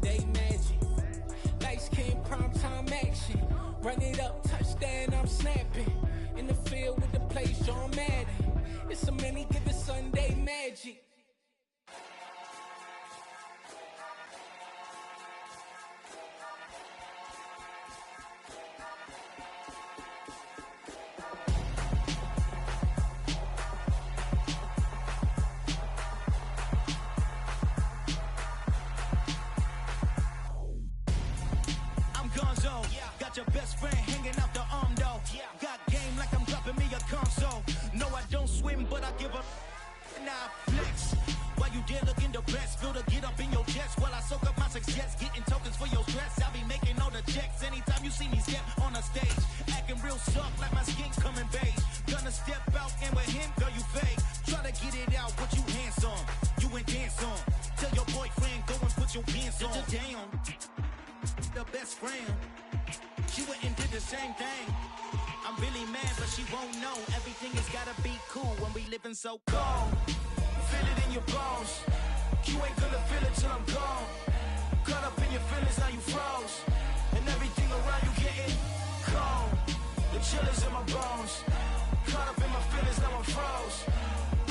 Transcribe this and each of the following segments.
Sunday magic. Light skin, prime time action. Run it up, touchdown, I'm snapping. In the field with the plays, John Madden. It's a many given Sunday magic. Got your best friend hanging out the arm though. Got game like I'm dropping me a console. No, I don't swim, but I give up. Nah, flex. While you there looking the best, feel to get up in your chest while I soak up my success, getting tokens for your stress. I'll be making all the checks anytime you see me step on the stage, acting real soft like my skin's coming beige. Gonna step out and with him, girl, you fake. Try to get it out, but you handsome. You ain't dance on. Tell your boyfriend go and put your pants on. Down. The best friend. She went and did the same thing. I'm really mad, but she won't know. Everything has gotta be cool when we living so cold. Feel it in your bones. You ain't gonna feel it till I'm gone. Caught up in your feelings, now you froze. And everything around you getting cold. The chill is in my bones. Caught up in my feelings, now I'm froze.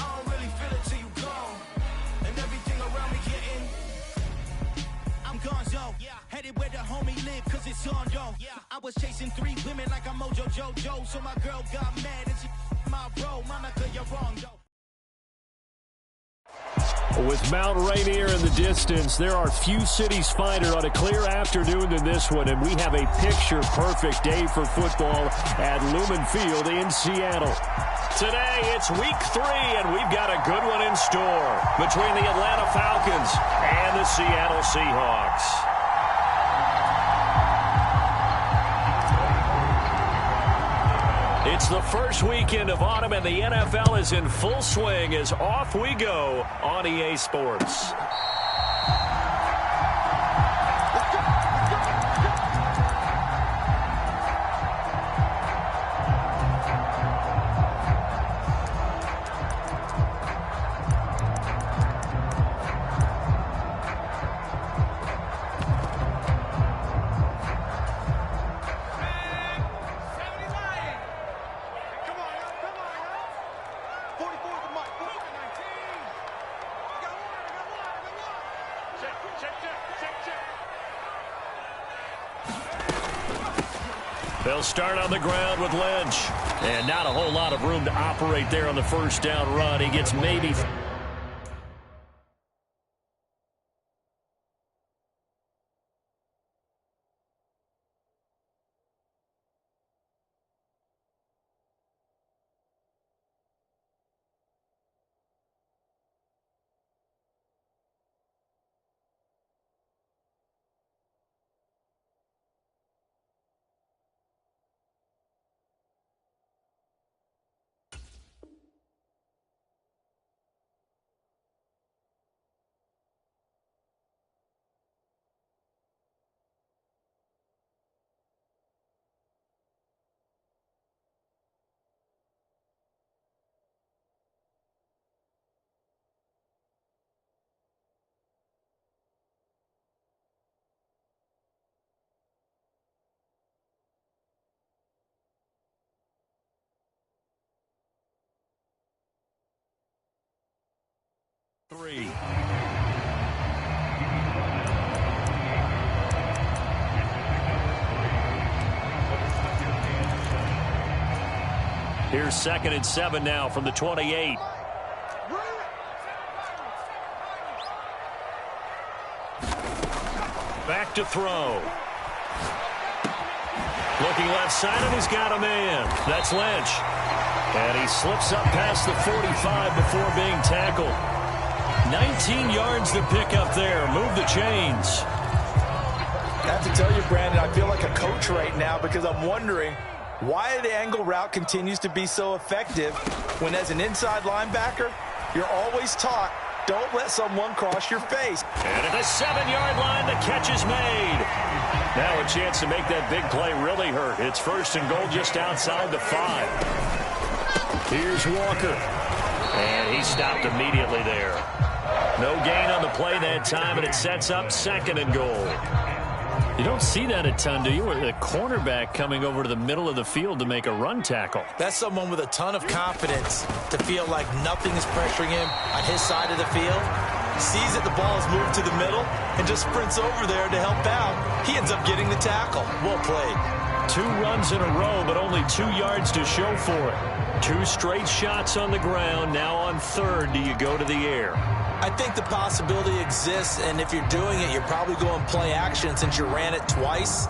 I don't really feel it till you gone. And everything around me getting I'm gonzo, headed where the homie live, cause it's on, yo. I was chasing 3 women like I'm Mojo Jojo, so my girl got mad and she my bro. Monica, you're wrong, yo. With Mount Rainier in the distance, there are few cities finer on a clear afternoon than this one, and we have a picture-perfect day for football at Lumen Field in Seattle. Today, it's week 3, and we've got a good one in store between the Atlanta Falcons and the Seattle Seahawks. It's the first weekend of autumn, and the NFL is in full swing as off we go on EA Sports. They'll start on the ground with Lynch. And not a whole lot of room to operate there on the first down run. He gets maybe... Three. Here's 2nd and 7 now from the 28. Back to throw. Looking left side, and he's got a man. That's Lynch. And he slips up past the 45 before being tackled. 19 yards to pick up there. Move the chains. I have to tell you, Brandon, I feel like a coach right now because I'm wondering why the angle route continues to be so effective when, as an inside linebacker, you're always taught, don't let someone cross your face. And at the 7-yard line, the catch is made. Now a chance to make that big play really hurt. It's 1st and goal just outside the 5. Here's Walker. And he stopped immediately there. No gain on the play that time, and it sets up 2nd and goal. You don't see that a ton, do you? With a cornerback coming over to the middle of the field to make a run tackle. That's someone with a ton of confidence to feel like nothing is pressuring him on his side of the field. Sees that the ball is moved to the middle and just sprints over there to help out. He ends up getting the tackle. Well played. 2 runs in a row, but only 2 yards to show for it. 2 straight shots on the ground. Now on 3rd, do you go to the air? I think the possibility exists, and if you're doing it, you're probably going play action since you ran it twice.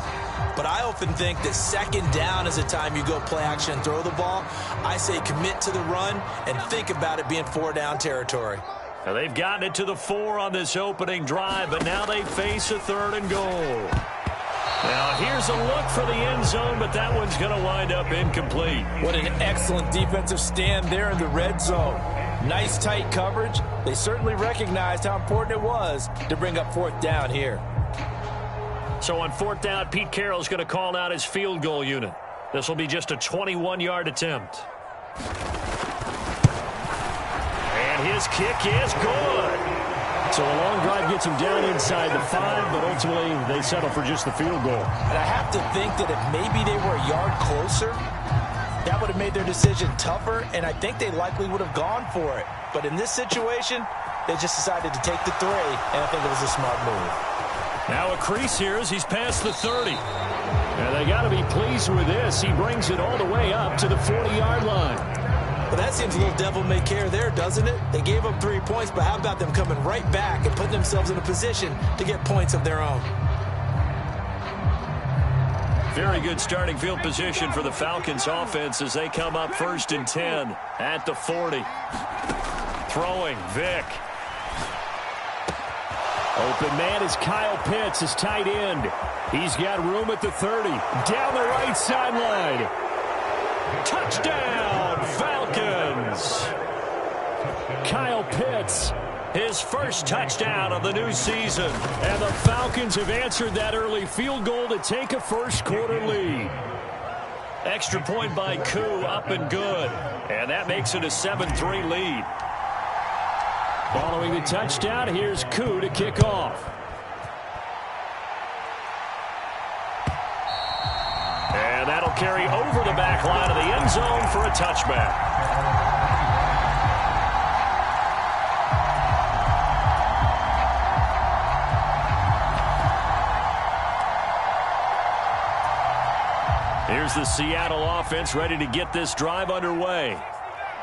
But I often think that 2nd down is the time you go play action and throw the ball. I say commit to the run and think about it being 4 down territory. Now they've gotten it to the 4 on this opening drive, but now they face a 3rd and goal. Now here's a look for the end zone, but that one's going to wind up incomplete. What an excellent defensive stand there in the red zone. Nice tight coverage. They certainly recognized how important it was to bring up 4th down here. So on 4th down, Pete Carroll's going to call out his field goal unit. This will be just a 21-yard attempt. And his kick is good. So a long drive gets him down inside the 5, but ultimately they settle for just the field goal. And I have to think that if maybe they were a yard closer, that would have made their decision tougher, and I think they likely would have gone for it. But in this situation, they just decided to take the 3, and I think it was a smart move. Now a crease here as he's past the 30. And they got to be pleased with this. He brings it all the way up to the 40-yard line. Well, that seems a little devil-may-care there, doesn't it? They gave up 3 points, but how about them coming right back and putting themselves in a position to get points of their own? Very good starting field position for the Falcons offense as they come up 1st and 10 at the 40. Throwing, Vick. Open man is Kyle Pitts, his tight end. He's got room at the 30. Down the right sideline. Touchdown, Falcons. Kyle Pitts, his first touchdown of the new season. And the Falcons have answered that early field goal to take a first-quarter lead. Extra point by Koo, up and good. And that makes it a 7-3 lead. Following the touchdown, here's Koo to kick off. And that'll carry over the back line of the end zone for a touchback. Here's the Seattle offense ready to get this drive underway.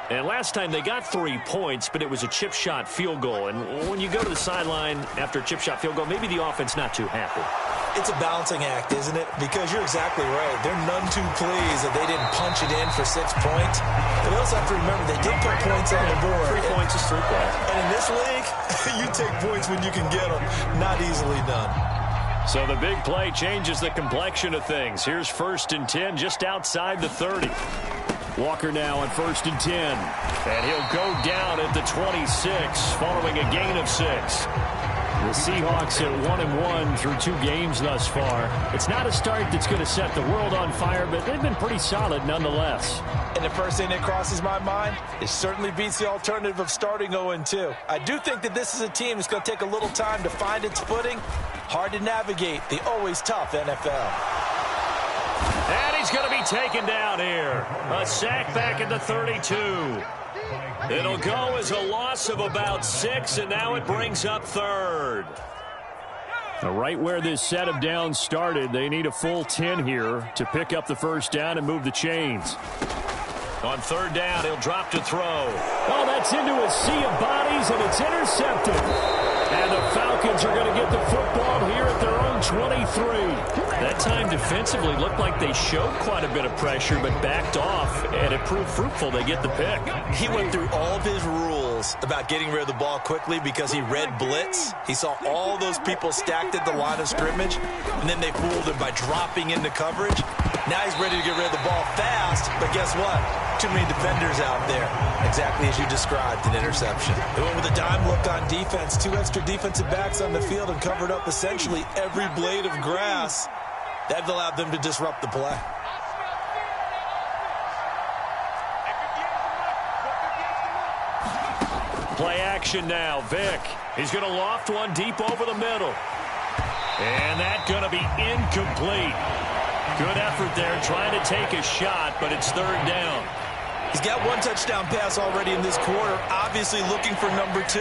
And last time they got 3 points, but it was a chip shot field goal. And when you go to the sideline after a chip shot field goal, maybe the offense not too happy. It's a balancing act, isn't it? Because you're exactly right. They're none too pleased that they didn't punch it in for 6 points. But they also have to remember they did put points on the board. 3 points is 3 points. And in this league, you take points when you can get them. Not easily done. So the big play changes the complexion of things. Here's 1st and 10 just outside the 30. Walker now on 1st and 10. And he'll go down at the 26 following a gain of 6. The Seahawks at 1-1 through 2 games thus far. It's not a start that's going to set the world on fire, but they've been pretty solid nonetheless. And the first thing that crosses my mind, it certainly beats the alternative of starting 0-2. I do think that this is a team that's going to take a little time to find its footing. Hard to navigate the always tough NFL. And he's going to be taken down here. A sack back at the 32. It'll go as a loss of about 6, and now it brings up 3rd. Right where this set of downs started, they need a full 10 here to pick up the first down and move the chains. On 3rd down, he'll drop to throw. Oh, that's into a sea of bodies, and it's intercepted. And the Falcons are going to get the football here at their own 23. That time defensively looked like they showed quite a bit of pressure, but backed off, and it proved fruitful. They get the pick. He went through all of his rules about getting rid of the ball quickly because he read blitz. He saw all those people stacked at the line of scrimmage, and then they fooled him by dropping into coverage. Now he's ready to get rid of the ball fast, but guess what? Too many defenders out there. Exactly as you described, an interception. They went with a dime look on defense. 2 extra defensive backs on the field and covered up essentially every blade of grass. That allowed them to disrupt the play. Play action now. Vick He's going to loft one deep over the middle. And that's going to be incomplete. Good effort there trying to take a shot, but it's third down. He's got one touchdown pass already in this quarter, obviously looking for number 2,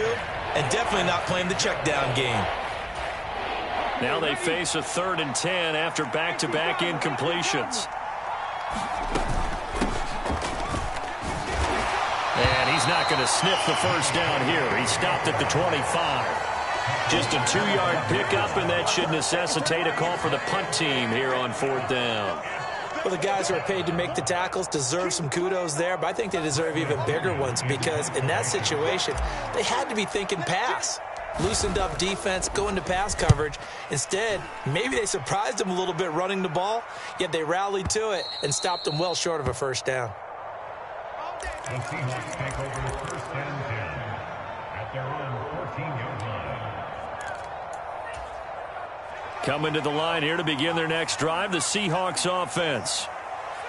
and definitely not playing the check down game. Now they face a 3rd and 10 after back-to-back incompletions. And he's not going to sniff the first down here. He stopped at the 25. Just a 2-yard pickup, and that should necessitate a call for the punt team here on 4th down. Well, the guys who are paid to make the tackles deserve some kudos there, but I think they deserve even bigger ones because in that situation, they had to be thinking pass. Loosened up defense, going to pass coverage. Instead, maybe they surprised them a little bit running the ball, yet they rallied to it and stopped them well short of a first down. The Seahawks take over 1st and 10 at their own 14-yard line. Coming to the line here to begin their next drive, the Seahawks offense.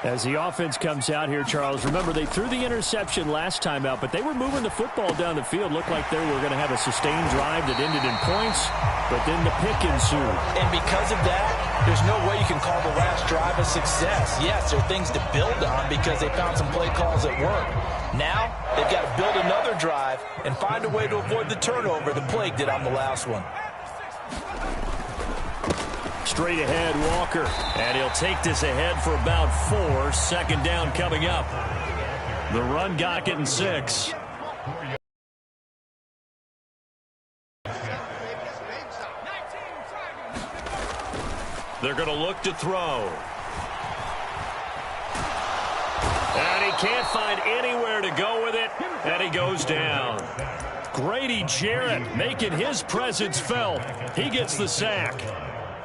As the offense comes out here, Charles, remember they threw the interception last time out, but they were moving the football down the field. Looked like they were going to have a sustained drive that ended in points, but then the pick ensued. And because of that, there's no way you can call the last drive a success. Yes, there are things to build on because they found some play calls that work. Now, they've got to build another drive and find a way to avoid the turnover that plagued it on the last one. Straight ahead, Walker. And he'll take this ahead for about 4. 2nd down coming up. The run got getting 6. They're going to look to throw. And he can't find anywhere to go with it. And he goes down. Grady Jarrett making his presence felt. He gets the sack.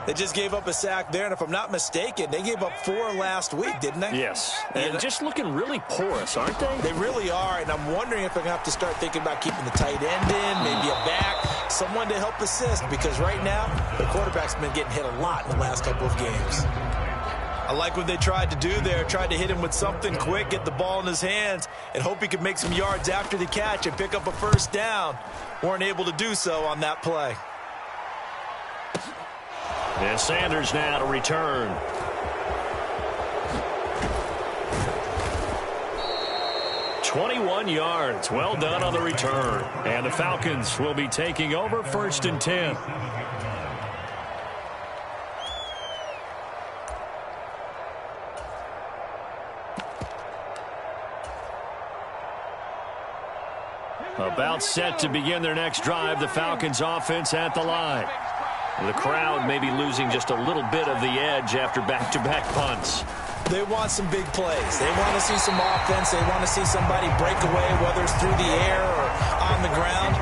They just gave up a sack there, and if I'm not mistaken, they gave up 4 last week, didn't they? Yes, and just looking really porous, aren't they? They really are, and I'm wondering if they're going to have to start thinking about keeping the tight end in, maybe a back, someone to help assist, because right now, the quarterback's been getting hit a lot in the last couple of games. I like what they tried to do there, tried to hit him with something quick, get the ball in his hands, and hope he could make some yards after the catch and pick up a first down. Weren't able to do so on that play. And Sanders now to return. "21 yards. Well done on the return. And the Falcons will be taking over 1st and 10. About set to begin their next drive, the Falcons offense at the line. The crowd may be losing just a little bit of the edge after back-to-back punts. They want some big plays. They want to see some offense. They want to see somebody break away, whether it's through the air or on the ground.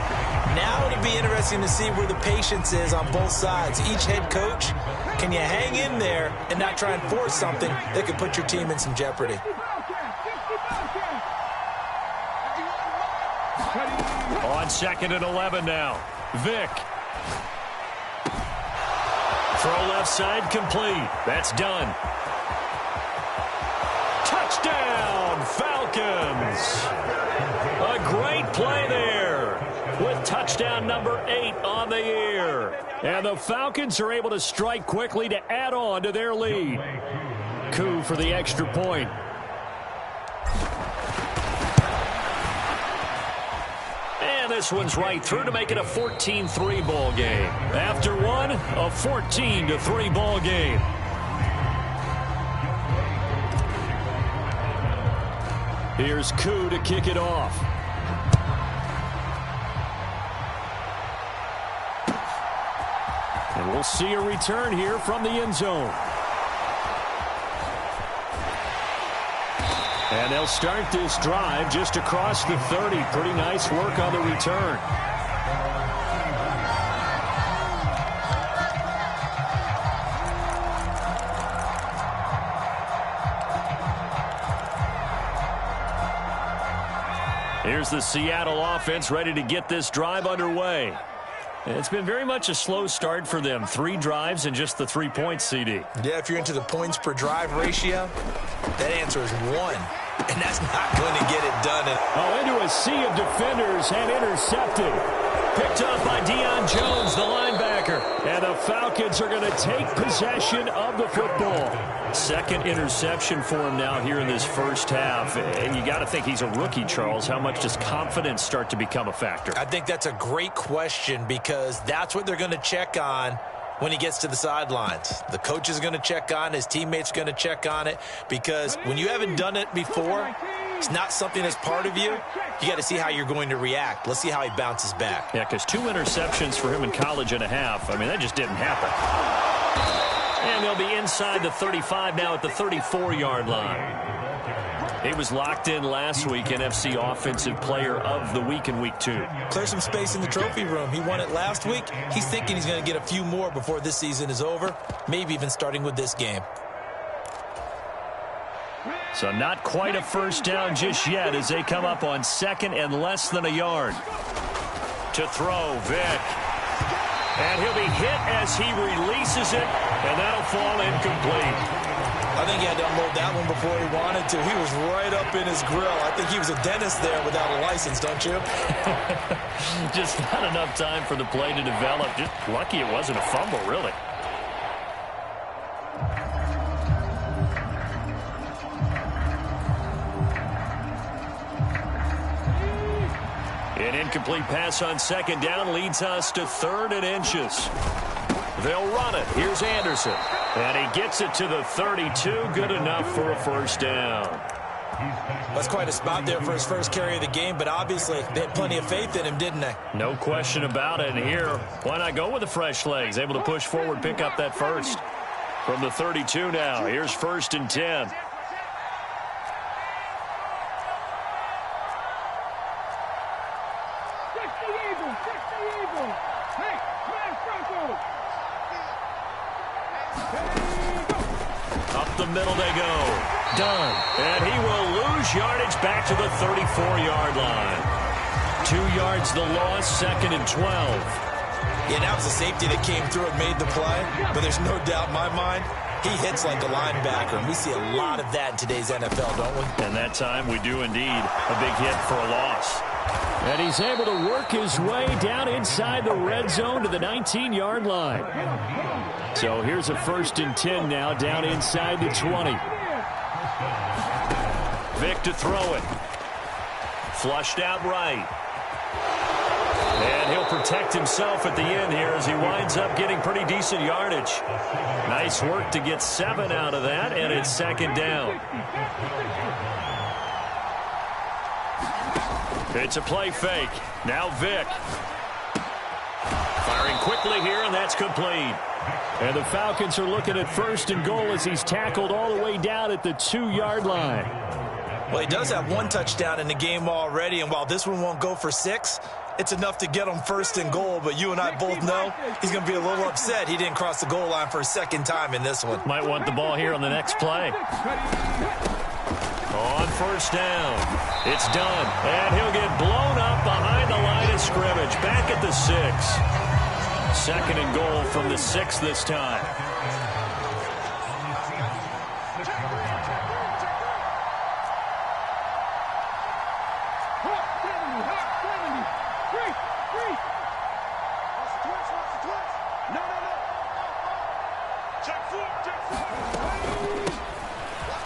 Now it'll be interesting to see where the patience is on both sides. Each head coach, can you hang in there and not try and force something that could put your team in some jeopardy? On 2nd and 11 now. Vick. Throw left side complete. That's done. Touchdown, Falcons. A great play there with touchdown number 8 on the year. And the Falcons are able to strike quickly to add on to their lead. Coup for the extra point. And this one's right through to make it a 14-3 ball game. After one, a 14-3 ball game. Here's Coup to kick it off. And we'll see a return here from the end zone. And they'll start this drive just across the 30. Pretty nice work on the return. Here's the Seattle offense ready to get this drive underway. It's been very much a slow start for them. 3 drives and just the 3 points, CD. Yeah, if you're into the points per drive ratio, that answer is 1. And that's not going to get it done. Into a sea of defenders and intercepted. Picked up by Deion Jones, the linebacker. And the Falcons are going to take possession of the football. Second interception for him now here in this first half. And you got to think he's a rookie, Charles. How much does confidence start to become a factor? I think that's a great question because that's what they're going to check on when he gets to the sidelines. The coach is going to check on, his teammates are going to check on it, because when you haven't done it before, it's not something that's part of you. You got to see how you're going to react. Let's see how he bounces back. Yeah, because 2 interceptions for him in college and a half. I mean, that just didn't happen. And they'll be inside the 35 now at the 34-yard line. He was locked in last week, NFC Offensive Player of the Week in Week 2. Clear some space in the trophy room. He won it last week. He's thinking he's going to get a few more before this season is over, maybe even starting with this game. So not quite a first down just yet as they come up on second and less than a yard. To throw, Vick. And he'll be hit as he releases it, and that'll fall incomplete. I think he had to unload that one before he wanted to. He was right up in his grill. I think he was a dentist there without a license, don't you? Just not enough time for the play to develop. Just lucky it wasn't a fumble, really. An incomplete pass on second down leads us to 3rd and inches. They'll run it. Here's Anderson. And he gets it to the 32. Good enough for a first down. That's quite a spot there for his first carry of the game, but obviously they had plenty of faith in him, didn't they? No question about it. And here, why not go with the fresh legs? Able to push forward, pick up that first. From the 32 now, here's 1st and 10. Up the middle they go. Done. And he will lose yardage back to the 34-yard line. 2 yards the loss, 2nd and 12. Yeah, that was a safety that came through and made the play, but there's no doubt in my mind he hits like a linebacker, and we see a lot of that in today's NFL, don't we? And that time we do indeed. A big hit for a loss. And he's able to work his way down inside the red zone to the 19-yard line. So here's a 1st and 10 now down inside the 20. Vick to throw it. Flushed out right. And he'll protect himself at the end here as he winds up getting pretty decent yardage. Nice work to get 7 out of that, and it's 2nd down. It's a play fake. Now Vick. Firing quickly here, and that's complete. And the Falcons are looking at 1st and goal as he's tackled all the way down at the 2-yard line. Well, he does have 1 touchdown in the game already, and while this one won't go for 6, it's enough to get him 1st and goal, but you and I both know he's going to be a little upset he didn't cross the goal line for a 2nd time in this one. Might want the ball here on the next play. On 1st down. It's done. And he'll get blown up behind the line of scrimmage. Back at the 6. 2nd and goal from the 6 this time.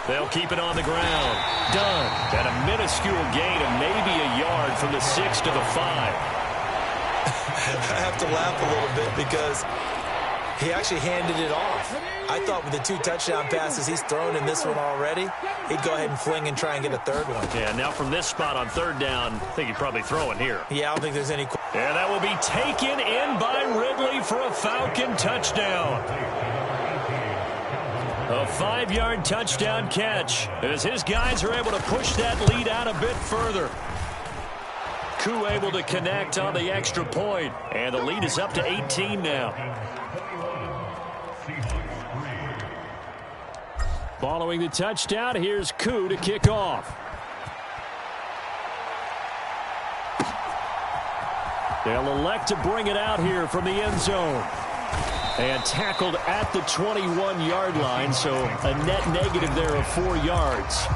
They'll keep it on the ground. Done. And a minuscule gain of maybe a yard from the 6 to the 5. I have to laugh a little bit because he actually handed it off. I thought with the 2 touchdown passes he's thrown in this one already, he'd go ahead and fling and try and get a 3rd one. Yeah, now from this spot on 3rd down, I think he'd probably throw it here. Yeah, I don't think there's any... And that will be taken in by Ridley for a Falcon touchdown. A 5-yard touchdown catch as his guys are able to push that lead out a bit further. Koo able to connect on the extra point, and the lead is up to 18 now. Following the touchdown, here's Koo to kick off. They'll elect to bring it out here from the end zone. And tackled at the 21-yard line, so a net negative there of 4 yards.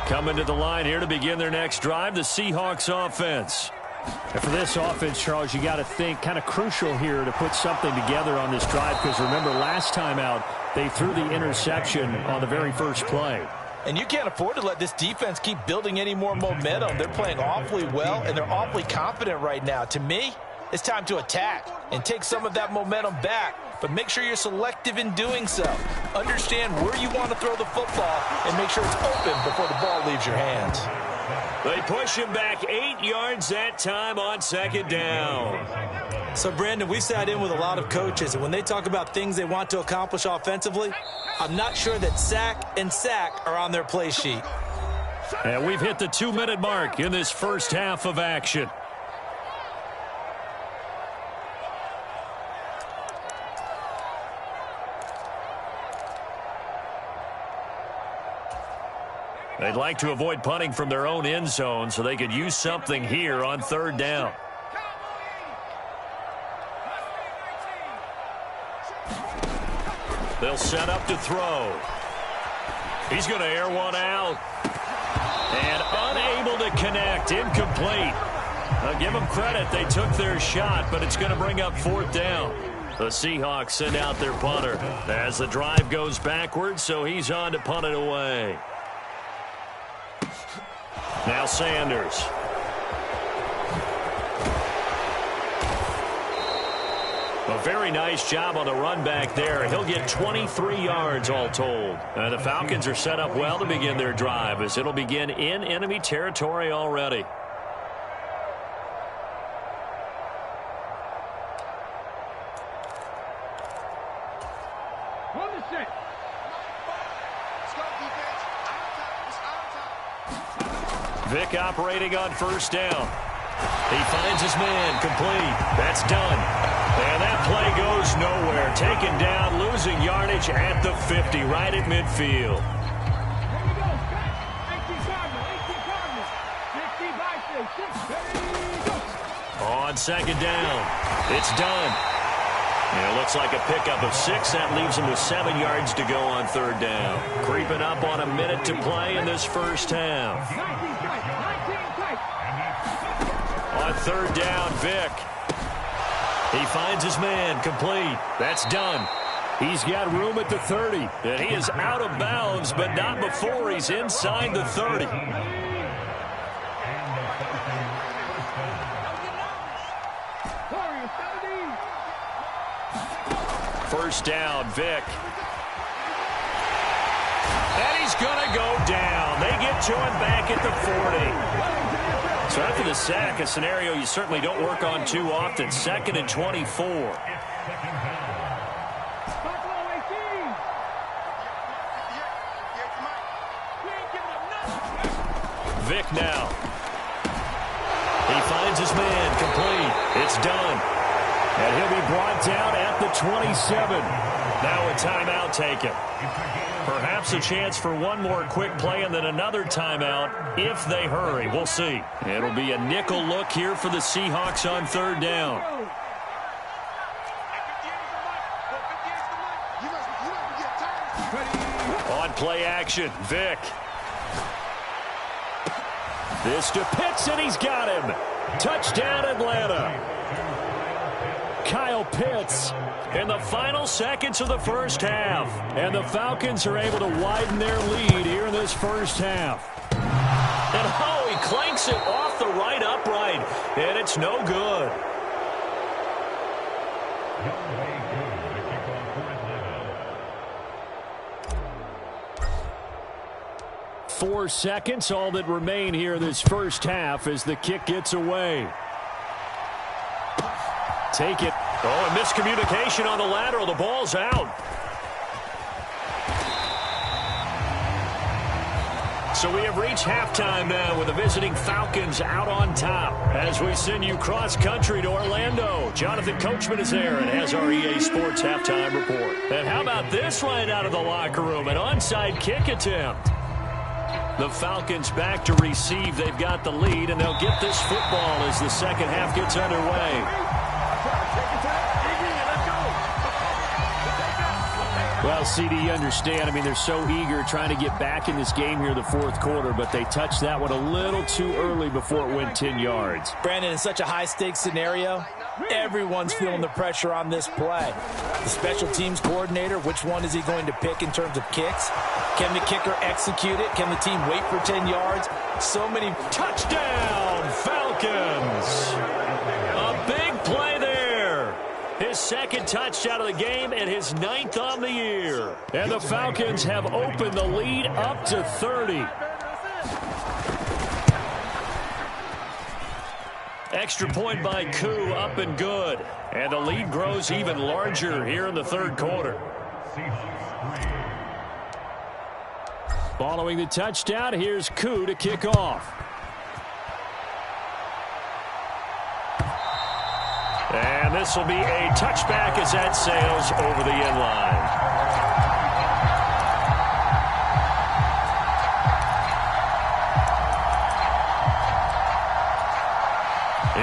Coming to the line here to begin their next drive, the Seahawks offense. And for this offense, Charles, you got to think kind of crucial here to put something together on this drive, because remember last time out they threw the interception on the very first play. And you can't afford to let this defense keep building any more momentum. They're playing awfully well, and they're awfully confident right now. To me, it's time to attack and take some of that momentum back, but make sure you're selective in doing so. Understand where you want to throw the football and make sure it's open before the ball leaves your hands. They push him back 8 yards that time on second down. So, Brandon, we sat in with a lot of coaches, and when they talk about things they want to accomplish offensively, I'm not sure that sack and sack are on their play sheet. And we've hit the 2-minute mark in this first half of action. They'd like to avoid punting from their own end zone so they could use something here on third down. They'll set up to throw. He's going to air one out. And unable to connect. Incomplete. I'll give them credit. They took their shot, but it's going to bring up fourth down. The Seahawks send out their punter as the drive goes backwards, so he's on to punt it away. Now Sanders. A very nice job on the run back there. He'll get 23 yards all told. The Falcons are set up well to begin their drive as it'll begin in enemy territory already. Vick operating on first down. He finds his man, complete. That's done. And that play goes nowhere. Taken down, losing yardage at the 50, right at midfield. On second down, it's done. And it looks like a pickup of 6. That leaves him with 7 yards to go on third down. Creeping up on a minute to play in this first half. On third down, Vick. He finds his man, complete. That's done. He's got room at the 30. And he is out of bounds, but not before he's inside the 30. First down, Vick. And he's going to go down. They get to him back at the 40. So after the sack, a scenario you certainly don't work on too often. 2nd and 24. Vick now. He finds his man, complete. It's done. And he'll be brought down at the 27. Now a timeout taken. Perhaps a chance for one more quick play and then another timeout if they hurry. We'll see. It'll be a nickel look here for the Seahawks on third down. On play action, Vick. This to Pitts, and he's got him. Touchdown, Atlanta. Kyle Pitts in the final seconds of the first half. And the Falcons are able to widen their lead here in this first half. And oh, he clanks it off the right upright. And it's no good. 4 seconds, all that remain here in this first half as the kick gets away. Take it. Oh, a miscommunication on the lateral. The ball's out. So we have reached halftime now with the visiting Falcons out on top as we send you cross-country to Orlando. Jonathan Coachman is there and has our EA Sports halftime report. And how about this right out of the locker room? An onside kick attempt. The Falcons back to receive. They've got the lead, and they'll get this football as the second half gets underway. Well, CD, you understand. I mean, they're so eager trying to get back in this game here in the fourth quarter, but they touched that one a little too early before it went 10 yards. Brandon, in such a high-stakes scenario, everyone's feeling the pressure on this play. The special teams coordinator, which one is he going to pick in terms of kicks? Can the kicker execute it? Can the team wait for 10 yards? So many. Touchdown, Falcons. A big play there. His second touchdown of the game and his 9th on the year. And the Falcons have opened the lead up to 30. Extra point by Koo, up and good. And the lead grows even larger here in the third quarter. Following the touchdown, here's Koo to kick off. And this will be a touchback as that sails over the end line.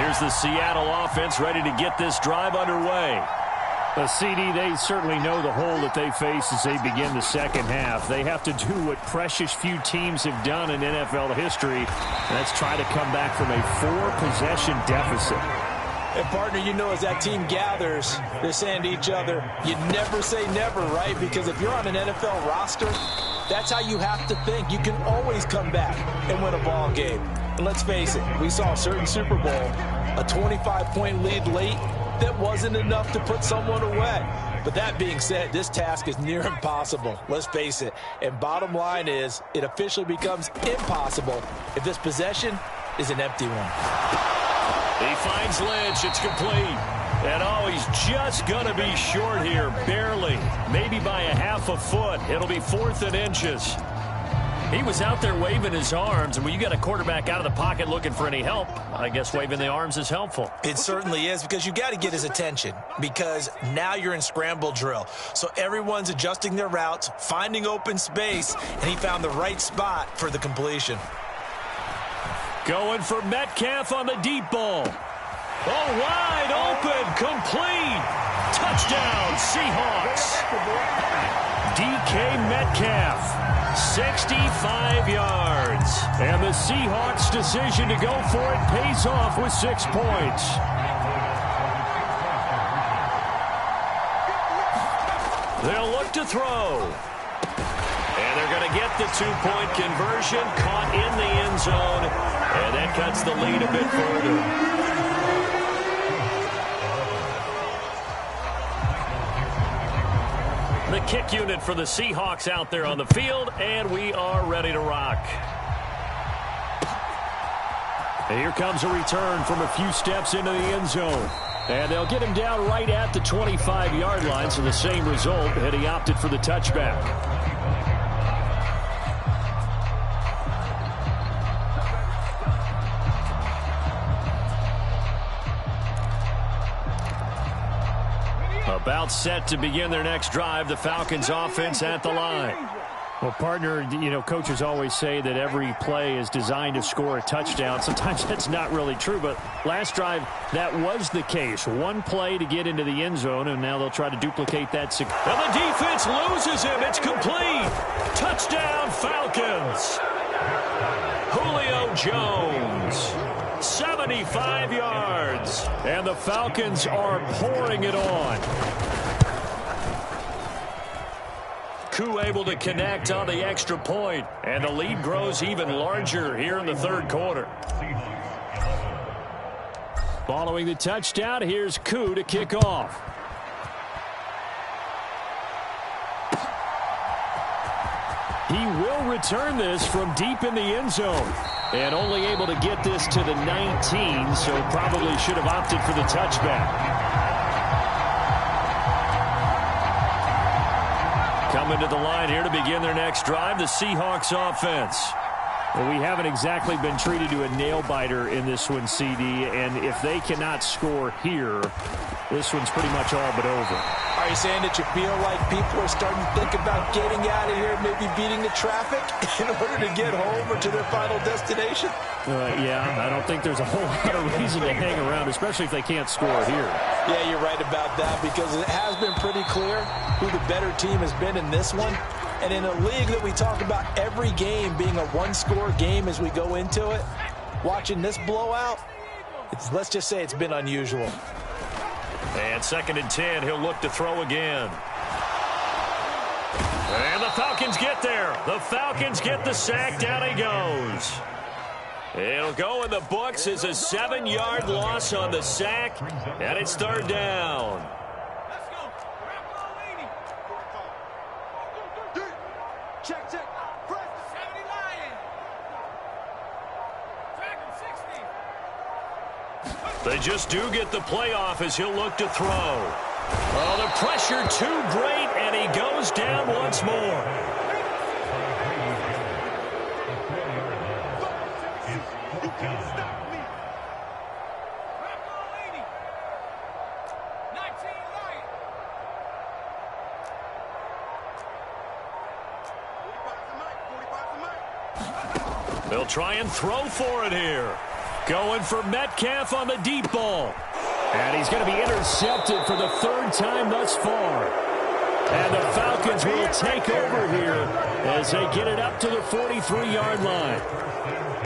Here's the Seattle offense ready to get this drive underway. The CD, they certainly know the hole that they face as they begin the second half. They have to do what precious few teams have done in NFL history. That's try to come back from a 4-possession deficit. And, partner, you know, as that team gathers, they're saying to each other, you never say never, right? Because if you're on an NFL roster, that's how you have to think. You can always come back and win a ball game. And let's face it, we saw a certain Super Bowl, a 25-point lead late, that wasn't enough to put someone away. But that being said, this task is near impossible. Let's face it. And bottom line is, it officially becomes impossible if this possession is an empty one. He finds Lynch. It's complete. And, oh, he's just going to be short here, barely. Maybe by a half a foot. It'll be 4th and inches. He was out there waving his arms, and when you got a quarterback out of the pocket looking for any help, I guess waving the arms is helpful. It certainly is, because you got to get his attention, because now you're in scramble drill. So everyone's adjusting their routes, finding open space, and he found the right spot for the completion. Going for Metcalf on the deep ball. Oh, wide open, complete. Touchdown, Seahawks. DK Metcalf. 65 yards. And the Seahawks' decision to go for it pays off with 6 points. They'll look to throw. And they're going to get the 2-point conversion, caught in the end zone. And that cuts the lead a bit further. The kick unit for the Seahawks out there on the field, and we are ready to rock. And here comes a return from a few steps into the end zone. And they'll get him down right at the 25-yard line, so the same result, and he opted for the touchback. About set to begin their next drive, the Falcons offense at the line. Well, partner, you know, coaches always say that every play is designed to score a touchdown. Sometimes that's not really true, but last drive, that was the case. One play to get into the end zone, and now they'll try to duplicate that. And the defense loses him. It's complete. Touchdown, Falcons. Julio Jones. 75 yards. And the Falcons are pouring it on. Koo able to connect on the extra point, and the lead grows even larger here in the third quarter. Following the touchdown, here's Koo to kick off. He will return this from deep in the end zone. And only able to get this to the 19, so probably should have opted for the touchback. Coming to the line here to begin their next drive, the Seahawks offense. Well, we haven't exactly been treated to a nail-biter in this one, CD, and if they cannot score here, this one's pretty much all but over. Are you saying that you feel like people are starting to think about getting out of here, maybe beating the traffic in order to get home or to their final destination? Yeah, I don't think there's a whole lot of reason to hang around, especially if they can't score here. Yeah, you're right about that, because it has been pretty clear who the better team has been in this one. And in a league that we talk about every game being a one-score game as we go into it, watching this blowout, let's just say it's been unusual. And 2nd and 10, he'll look to throw again. And the Falcons get there. The Falcons get the sack. Down he goes. It'll go in the books as a 7-yard loss on the sack, and it's 3rd down. Check. 70 Lion. Track him 60. They just do get the playoff as he'll look to throw. Oh, the pressure too great, and he goes down once more. They'll try and throw for it here. Going for Metcalf on the deep ball. And he's going to be intercepted for the 3rd time thus far. And the Falcons will take over here as they get it up to the 43-yard line.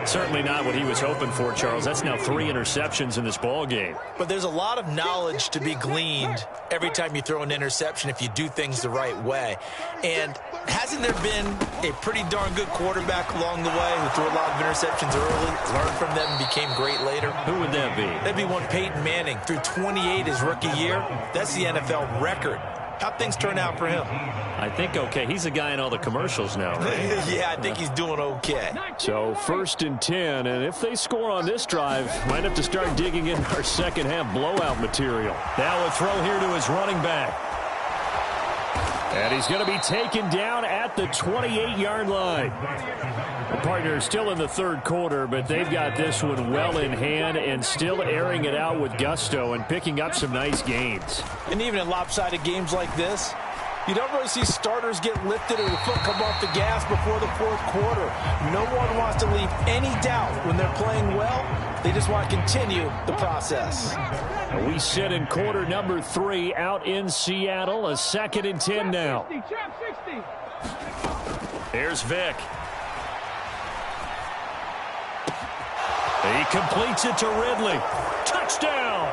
Certainly not what he was hoping for, Charles. That's now 3 interceptions in this ball game. But there's a lot of knowledge to be gleaned every time you throw an interception if you do things the right way. And hasn't there been a pretty darn good quarterback along the way who threw a lot of interceptions early, learned from them, and became great later? Who would that be? That'd be one Peyton Manning. Threw 28 his rookie year. That's the NFL record. How'd things turn out for him? I think okay. He's the guy in all the commercials now, right? Yeah, I think he's doing okay. So 1st and 10, and if they score on this drive, might have to start digging in our second half blowout material. Now a throw here to his running back. And he's going to be taken down at the 28-yard line. The partner still in the 3rd quarter, but they've got this one well in hand and still airing it out with gusto and picking up some nice gains. And even in lopsided games like this, you don't really see starters get lifted or the foot come off the gas before the 4th quarter. No one wants to leave any doubt when they're playing well. They just want to continue the process. We sit in quarter number 3 out in Seattle. A 2nd and 10 now. Here's Vick. He completes it to Ridley. Touchdown!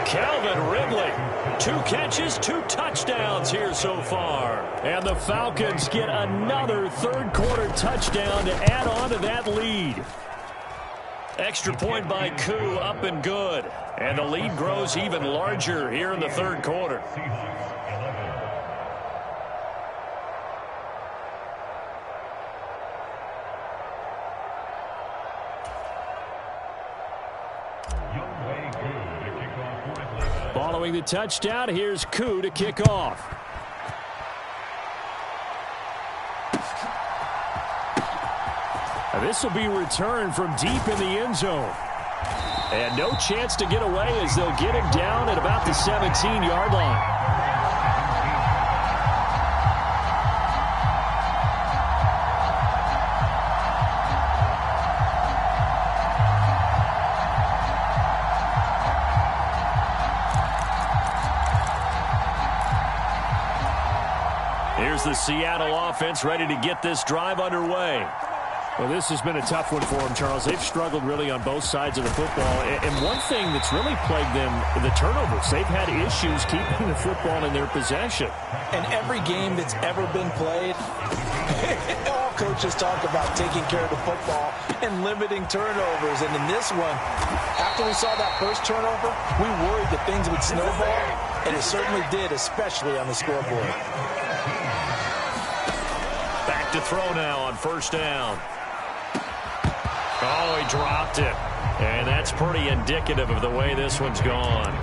Calvin Ridley. 2 catches, 2 touchdowns here so far. And the Falcons get another 3rd quarter touchdown to add on to that lead. Extra point by Koo, up and good. And the lead grows even larger here in the 3rd quarter. Following the touchdown, here's Koo to kick off. This will be returned from deep in the end zone. And no chance to get away as they'll get him down at about the 17-yard line. Here's the Seattle offense ready to get this drive underway. Well, this has been a tough one for them, Charles. They've struggled really on both sides of the football. And one thing that's really plagued them, the turnovers. They've had issues keeping the football in their possession. And every game that's ever been played, all coaches talk about taking care of the football and limiting turnovers. And in this one, after we saw that first turnover, we worried that things would snowball. And it certainly did, especially on the scoreboard. Back to throw now on 1st down. Oh, he dropped it. And that's pretty indicative of the way this one's gone.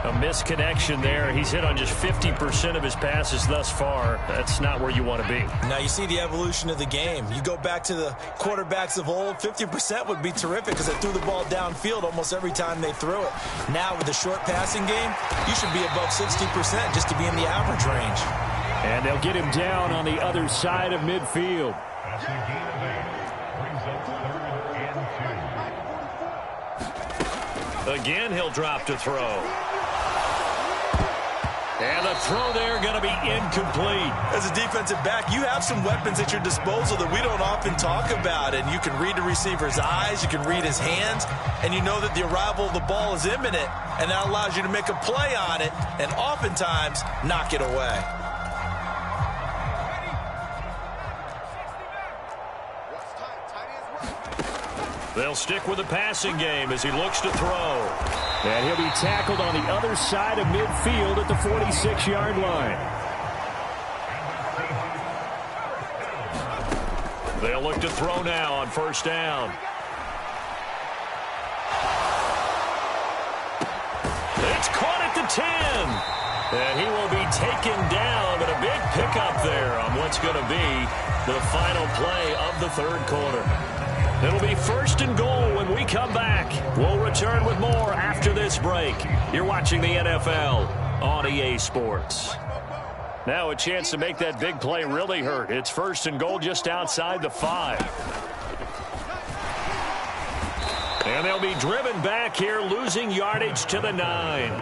A misconnection there. He's hit on just 50% of his passes thus far. That's not where you want to be. Now you see the evolution of the game. You go back to the quarterbacks of old, 50% would be terrific because they threw the ball downfield almost every time they threw it. Now with the short passing game, you should be above 60% just to be in the average range. And they'll get him down on the other side of midfield. That's a gain of 8. Brings up 3rd and 2. Again, he'll drop to throw. And the throw there going to be incomplete. As a defensive back, you have some weapons at your disposal that we don't often talk about. And you can read the receiver's eyes, you can read his hands, and you know that the arrival of the ball is imminent. And that allows you to make a play on it and oftentimes knock it away. They'll stick with the passing game as he looks to throw. And he'll be tackled on the other side of midfield at the 46-yard line. They'll look to throw now on 1st down. It's caught at the 10. And he will be taken down, but a big pickup there on what's going to be the final play of the 3rd quarter. It'll be 1st and goal when we come back. We'll return with more after this break. You're watching the NFL on EA Sports. Now a chance to make that big play really hurt. It's 1st and goal just outside the 5. And they'll be driven back here, losing yardage to the 9.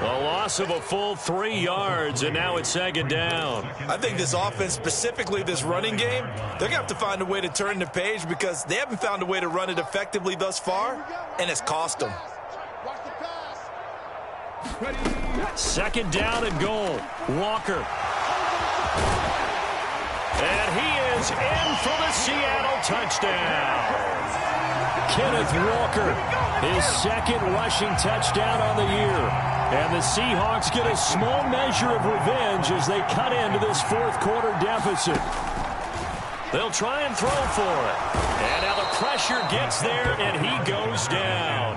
A loss of a full 3 yards, and now it's 2nd down. I think this offense, specifically this running game, they're going to have to find a way to turn the page because they haven't found a way to run it effectively thus far, and it's cost them. 2nd down and goal. Walker. And he is in for the Seattle touchdown. Kenneth Walker, his 2nd rushing touchdown on the year. And the Seahawks get a small measure of revenge as they cut into this 4th quarter deficit. They'll try and throw for it. And now the pressure gets there, and he goes down.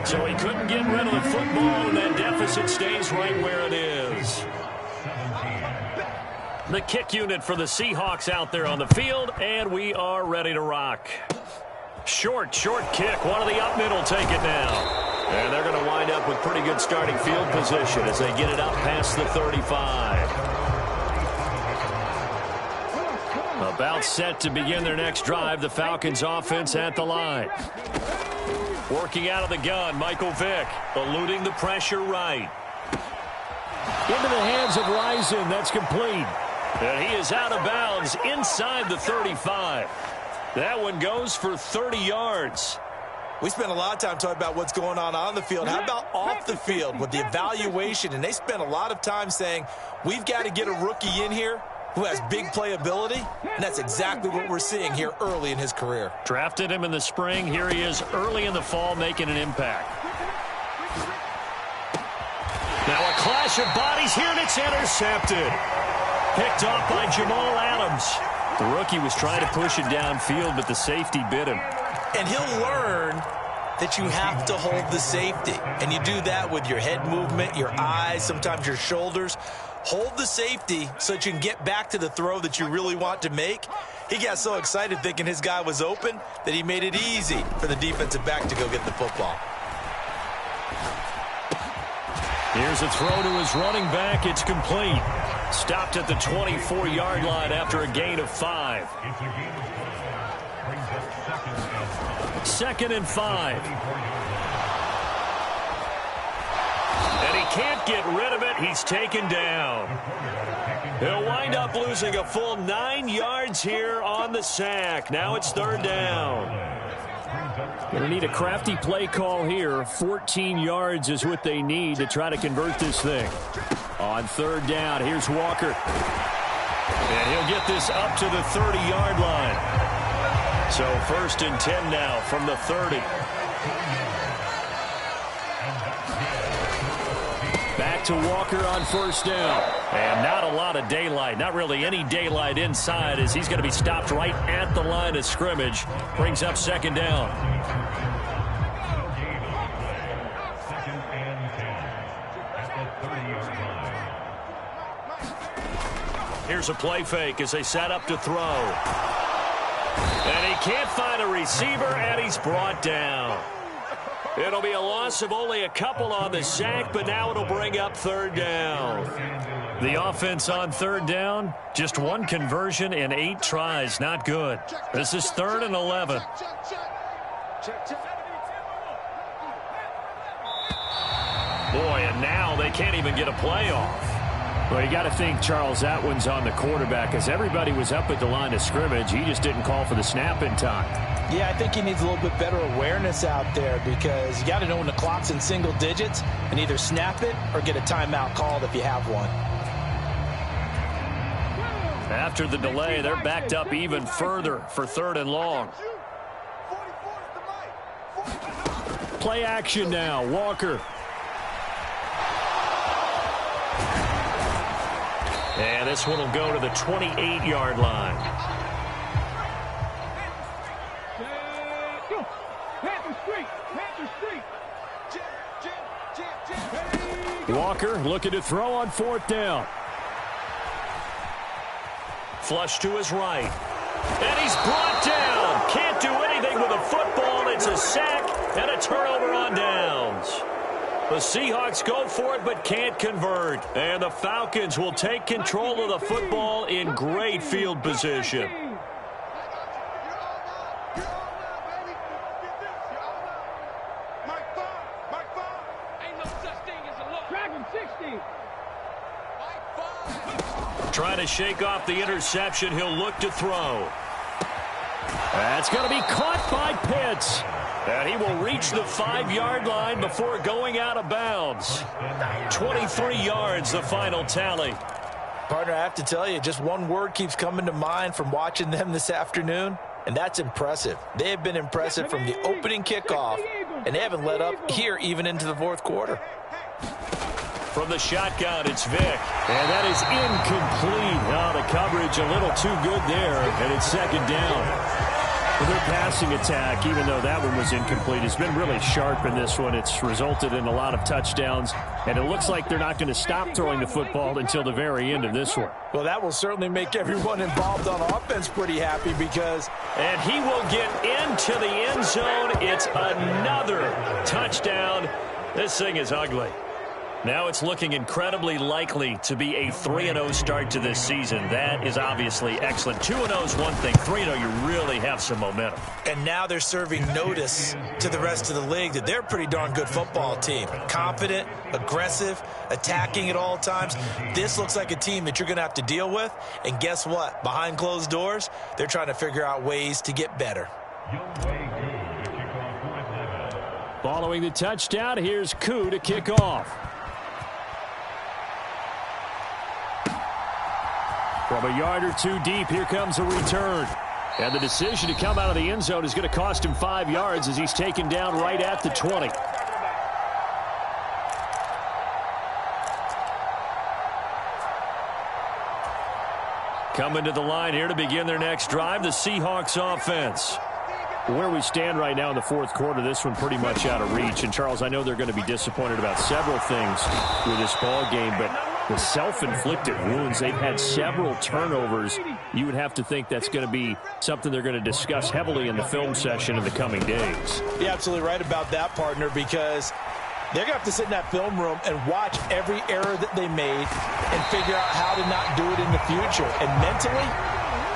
So he couldn't get rid of the football, and that deficit stays right where it is. The kick unit for the Seahawks out there on the field, and we are ready to rock. Short kick. One of the up mid will take it now. And they're going to wind up with pretty good starting field position as they get it up past the 35. About set to begin their next drive. The Falcons offense at the line. Working out of the gun, Michael Vick, eluding the pressure right. Into the hands of Rison. That's complete. And he is out of bounds inside the 35. That one goes for 30 yards. We spent a lot of time talking about what's going on the field. How about off the field with the evaluation? And they spent a lot of time saying, we've got to get a rookie in here who has big playability, and that's exactly what we're seeing here early in his career. Drafted him in the spring. Here he is early in the fall making an impact. Now a clash of bodies here, and it's intercepted. Picked off by Jamal Adams. The rookie was trying to push it downfield, but the safety bit him. And he'll learn that you have to hold the safety. And you do that with your head movement, your eyes, sometimes your shoulders. Hold the safety so that you can get back to the throw that you really want to make. He got so excited thinking his guy was open that he made it easy for the defensive back to go get the football. Here's a throw to his running back. It's complete. Stopped at the 24-yard line after a gain of 5. 2nd and 5. And he can't get rid of it. He's taken down. He'll wind up losing a full 9 yards here on the sack. Now it's 3rd down. Going to need a crafty play call here. 14 yards is what they need to try to convert this thing. On 3rd down, here's Walker. And he'll get this up to the 30-yard line. So 1st and 10 now from the 30. Back to Walker on 1st down. And not a lot of daylight. Not really any daylight inside as he's going to be stopped right at the line of scrimmage. Brings up 2nd down. Here's a play fake as they set up to throw. And he can't find a receiver, and he's brought down. It'll be a loss of only a couple on the sack, but now it'll bring up third down. The offense on third down, just one conversion in 8 tries. Not good. This is 3rd and 11. Boy, and now they can't even get a play off. Well, you got to think, Charles, that one's on the quarterback, as everybody was up at the line of scrimmage. He just didn't call for the snap in time. Yeah, I think he needs a little bit better awareness out there, because you got to know when the clock's in single digits and either snap it or get a timeout called if you have one. After the delay, they're backed up even further for 3rd and long. Play action now. Walker. And this one will go to the 28-yard line. Walker looking to throw on 4th down. Flush to his right. And he's brought down. Can't do anything with a football. It's a sack and a turnover on downs. The Seahawks go for it but can't convert. And the Falcons will take control of the football in great field position. Trying to shake off the interception. He'll look to throw. That's going to be caught by Pitts. And he will reach the 5-yard line before going out of bounds. 23 yards, the final tally. Partner, I have to tell you, just one word keeps coming to mind from watching them this afternoon, and that's impressive. They have been impressive from the opening kickoff, and they haven't let up here even into the 4th quarter. From the shotgun, it's Vick. And that is incomplete. Oh, the coverage a little too good there, and it's 2nd down. Well, their passing attack, even though that one was incomplete, has been really sharp in this one. It's resulted in a lot of touchdowns, and it looks like they're not going to stop throwing the football until the very end of this one. Well, that will certainly make everyone involved on offense pretty happy, because... And he will get into the end zone. It's another touchdown. This thing is ugly. Now it's looking incredibly likely to be a 3-0 start to this season. That is obviously excellent. 2-0 is one thing. 3-0, you really have some momentum. And now they're serving notice to the rest of the league that they're a pretty darn good football team. Confident, aggressive, attacking at all times. This looks like a team that you're going to have to deal with. And guess what? Behind closed doors, they're trying to figure out ways to get better. Following the touchdown, here's Koo to kick off. From a yard or two deep, here comes a return. And the decision to come out of the end zone is going to cost him 5 yards as he's taken down right at the 20. Coming to the line here to begin their next drive, the Seahawks offense. Where we stand right now in the 4th quarter, this one pretty much out of reach. And, Charles, I know they're going to be disappointed about several things with this ball game, but the self-inflicted wounds, they've had several turnovers. You would have to think that's going to be something they're going to discuss heavily in the film session in the coming days. You're absolutely right about that, partner, because they're going to have to sit in that film room and watch every error that they made and figure out how to not do it in the future. And mentally,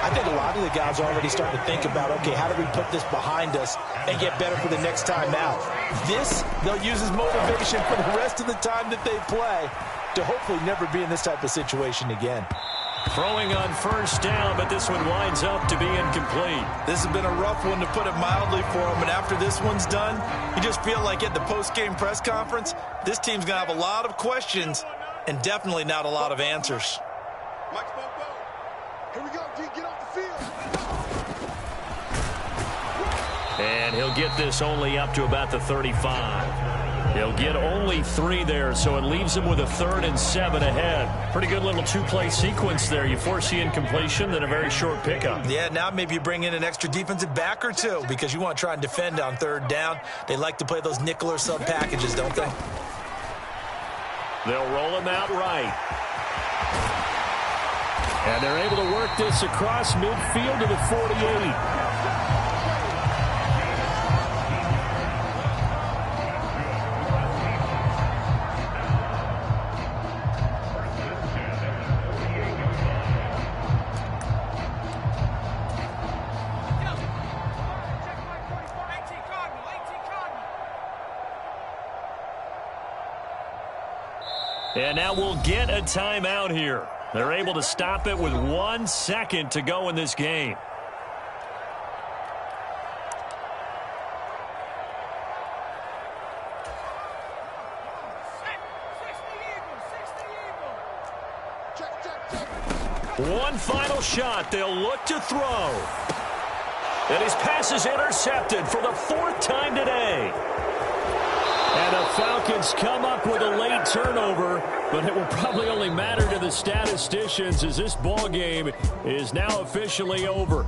I think a lot of the guys are already starting to think about, okay, how do we put this behind us and get better for the next time out? This, they'll use as motivation for the rest of the time that they play to hopefully never be in this type of situation again. Throwing on 1st down, but this one winds up to be incomplete. This has been a rough one, to put it mildly, for them. And after this one's done, you just feel like at the post-game press conference, this team's going to have a lot of questions and definitely not a lot of answers. Here we go, D, get off the field. And he'll get this only up to about the 35. He'll get only 3 there, so it leaves him with a 3rd and 7 ahead. Pretty good little 2-play sequence there. You force the incompletion, then a very short pickup. Yeah, now maybe you bring in an extra defensive back or two, because you want to try and defend on 3rd down. They like to play those nickel or sub packages, don't they? They'll roll him out right. And they're able to work this across midfield to the 48. And now we'll get a timeout here. They're able to stop it with 1 second to go in this game. One final shot. They'll look to throw. And his pass is intercepted for the 4th time today. And the Falcons come up with a late turnover, but it will probably only matter to the statisticians as this ball game is now officially over.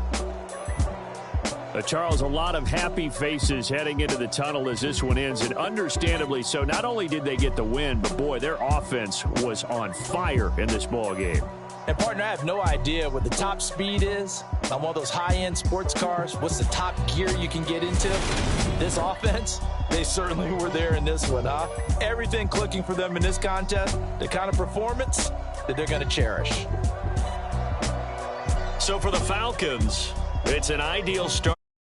Charles, a lot of happy faces heading into the tunnel as this one ends, and understandably so. Not only did they get the win, but boy, their offense was on fire in this ball game. And, partner, I have no idea what the top speed is on one of those high-end sports cars. What's the top gear you can get into? This offense, they certainly were there in this one, huh? Everything clicking for them in this contest, the kind of performance that they're going to cherish. So for the Falcons, it's an ideal start.